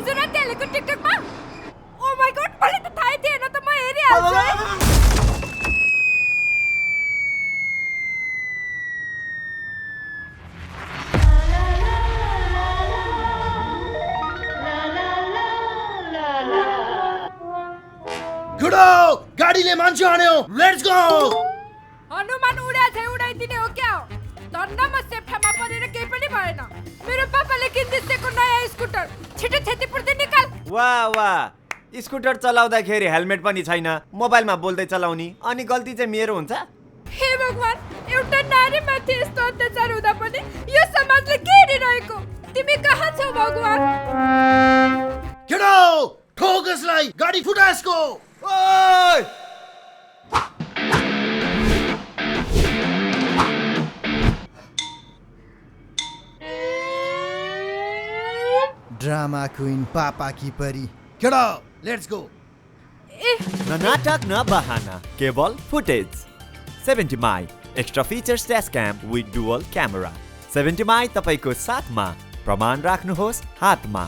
हिजो राति हालेको टिकटकमा ओ माय गॉड मलाई त थाहै थिएन त म हेरिहाल्छु गुडो गाडीले मान्छे हान्यो लेट्स गो हनुमान उडा चाहिँ उडाइदिने हो क्या हो धन्नमा सेफ्टामा परेर केही पनि भएन मेरो पापाले किनिदिएको नयाँ स्कुटर छिटो क्षतिपूर्ति निकाल वाह वाह स्कुटर चलाउँदाखेरि हेलमेट पनि छैन मोबाइलमा बोल्दै चलाउने अनि गल्ती चाहिँ मेरो हुन्छ हे भगवान एउटा नारीमाथि यस्तो अत्याचार हुँदा पनि यो समाजले के हेरिरहेको तिमी कहाँ छौ भगवान केडो ठोक यसलाई गाडी फुटा यसको ओइ ड्रामा क्वीन पापा की परी केडो लेट्स गो न नाटक न बहाना केवल footage 70 my extra features Dashcam with dual camera 70 my तपाईको साथमा प्रमाण राख्नुहोस् हातमा